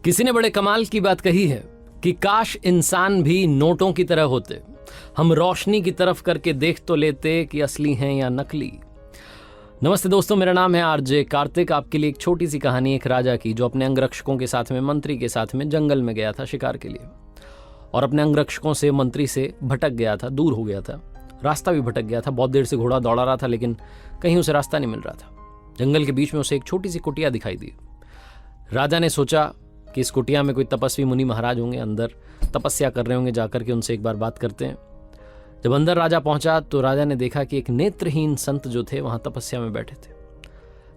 किसी ने बड़े कमाल की बात कही है कि काश इंसान भी नोटों की तरह होते, हम रोशनी की तरफ करके देख तो लेते कि असली हैं या नकली। नमस्ते दोस्तों, मेरा नाम है आरजे कार्तिक। आपके लिए एक छोटी सी कहानी एक राजा की जो अपने अंगरक्षकों के साथ में, मंत्री के साथ में जंगल में गया था शिकार के लिए, और अपने अंगरक्षकों से, मंत्री से भटक गया था, दूर हो गया था, रास्ता भी भटक गया था। बहुत देर से घोड़ा दौड़ा रहा था लेकिन कहीं उसे रास्ता नहीं मिल रहा था। जंगल के बीच में उसे एक छोटी सी कुटिया दिखाई दी। राजा ने सोचा कि इस कुटिया में कोई तपस्वी मुनि महाराज होंगे, अंदर तपस्या कर रहे होंगे, जाकर के उनसे एक बार बात करते हैं। जब अंदर राजा पहुंचा तो राजा ने देखा कि एक नेत्रहीन संत जो थे वहां तपस्या में बैठे थे।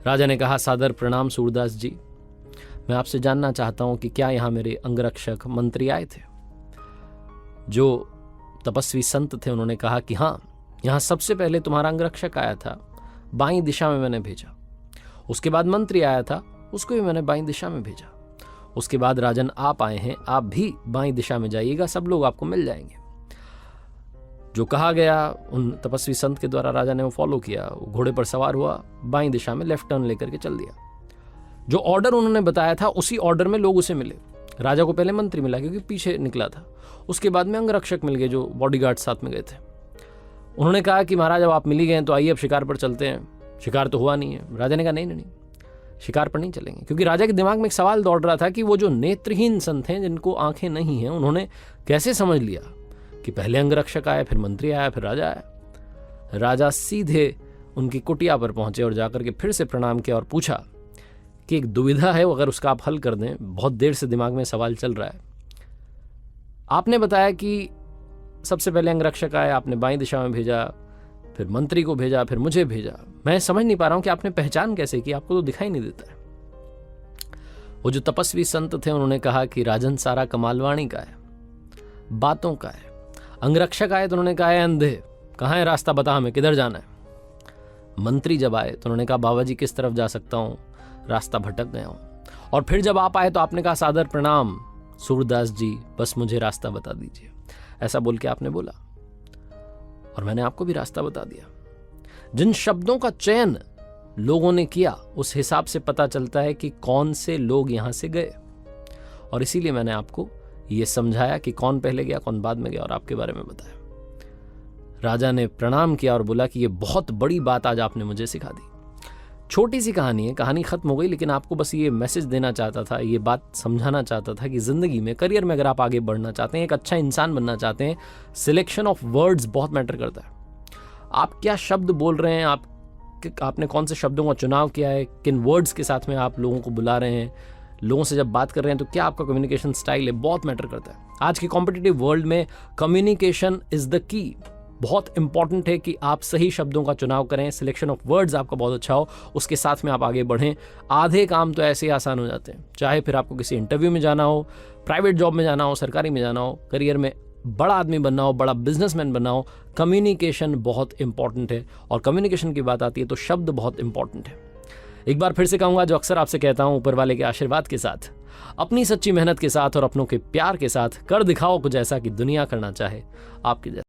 राजा ने कहा, सादर प्रणाम सूरदास जी, मैं आपसे जानना चाहता हूं कि क्या यहाँ मेरे अंगरक्षक मंत्री आए थे? जो तपस्वी संत थे उन्होंने कहा कि हाँ, यहाँ सबसे पहले तुम्हारा अंगरक्षक आया था, बाईं दिशा में मैंने भेजा। उसके बाद मंत्री आया था, उसको भी मैंने बाईं दिशा में भेजा। उसके बाद राजन आप आए हैं, आप भी बाईं दिशा में जाइएगा, सब लोग आपको मिल जाएंगे। जो कहा गया उन तपस्वी संत के द्वारा राजा ने वो फॉलो किया। वो घोड़े पर सवार हुआ, बाईं दिशा में लेफ्ट टर्न लेकर के चल दिया। जो ऑर्डर उन्होंने बताया था उसी ऑर्डर में लोग उसे मिले। राजा को पहले मंत्री मिला क्योंकि पीछे निकला था, उसके बाद में अंगरक्षक मिल गए जो बॉडीगार्ड साथ में गए थे। उन्होंने कहा कि महाराज अब आप मिल ही गए तो आइए अब शिकार पर चलते हैं। शिकार तो हुआ नहीं है। राजा ने कहा नहीं, शिकार पर नहीं चलेंगे, क्योंकि राजा के दिमाग में एक सवाल दौड़ रहा था कि वो जो नेत्रहीन संत हैं जिनको आंखें नहीं हैं, उन्होंने कैसे समझ लिया कि पहले अंगरक्षक आया, फिर मंत्री आया, फिर राजा आया। राजा सीधे उनकी कुटिया पर पहुंचे और जाकर के फिर से प्रणाम किया और पूछा कि एक दुविधा है, अगर उसका आप हल कर दें, बहुत देर से दिमाग में सवाल चल रहा है। आपने बताया कि सबसे पहले अंगरक्षक आया, आपने बाईं दिशा में भेजा, फिर मंत्री को भेजा, फिर मुझे भेजा। मैं समझ नहीं पा रहा हूं कि आपने पहचान कैसे की, आपको तो दिखाई नहीं देता है। वो जो तपस्वी संत थे उन्होंने कहा कि राजन सारा कमालवाणी का है, बातों का है। अंगरक्षक आए तो उन्होंने कहा, है अंधे, कहाँ है रास्ता, बता हमें किधर जाना है। मंत्री जब आए तो उन्होंने कहा, बाबा जी किस तरफ जा सकता हूँ, रास्ता भटक गया हूँ। और फिर जब आप आए तो आपने कहा, सादर प्रणाम सूरदास जी, बस मुझे रास्ता बता दीजिए। ऐसा बोल के आपने बोला और मैंने आपको भी रास्ता बता दिया। जिन शब्दों का चयन लोगों ने किया उस हिसाब से पता चलता है कि कौन से लोग यहां से गए, और इसीलिए मैंने आपको यह समझाया कि कौन पहले गया, कौन बाद में गया, और आपके बारे में बताया। राजा ने प्रणाम किया और बोला कि यह बहुत बड़ी बात आज आपने मुझे सिखा दी। छोटी सी कहानी है, कहानी खत्म हो गई, लेकिन आपको बस ये मैसेज देना चाहता था, ये बात समझाना चाहता था कि जिंदगी में, करियर में अगर आप आगे बढ़ना चाहते हैं, एक अच्छा इंसान बनना चाहते हैं, सिलेक्शन ऑफ वर्ड्स बहुत मैटर करता है। आप क्या शब्द बोल रहे हैं, आपने कौन से शब्दों का चुनाव किया है, किन वर्ड्स के साथ में आप लोगों को बुला रहे हैं, लोगों से जब बात कर रहे हैं तो क्या आपका कम्युनिकेशन स्टाइल है, बहुत मैटर करता है। आज की कॉम्पिटिटिव वर्ल्ड में कम्युनिकेशन इज द की। बहुत इंपॉर्टेंट है कि आप सही शब्दों का चुनाव करें, सिलेक्शन ऑफ वर्ड्स आपका बहुत अच्छा हो, उसके साथ में आप आगे बढ़ें। आधे काम तो ऐसे ही आसान हो जाते हैं, चाहे फिर आपको किसी इंटरव्यू में जाना हो, प्राइवेट जॉब में जाना हो, सरकारी में जाना हो, करियर में बड़ा आदमी बनना हो, बड़ा बिजनेसमैन बनना हो, कम्युनिकेशन बहुत इंपॉर्टेंट है। और कम्युनिकेशन की बात आती है तो शब्द बहुत इंपॉर्टेंट है। एक बार फिर से कहूंगा, जो अक्सर आपसे कहता हूं, ऊपर वाले के आशीर्वाद के साथ, अपनी सच्ची मेहनत के साथ और अपनों के प्यार के साथ कर दिखाओ कुछ ऐसा कि दुनिया करना चाहे आपके जैसा।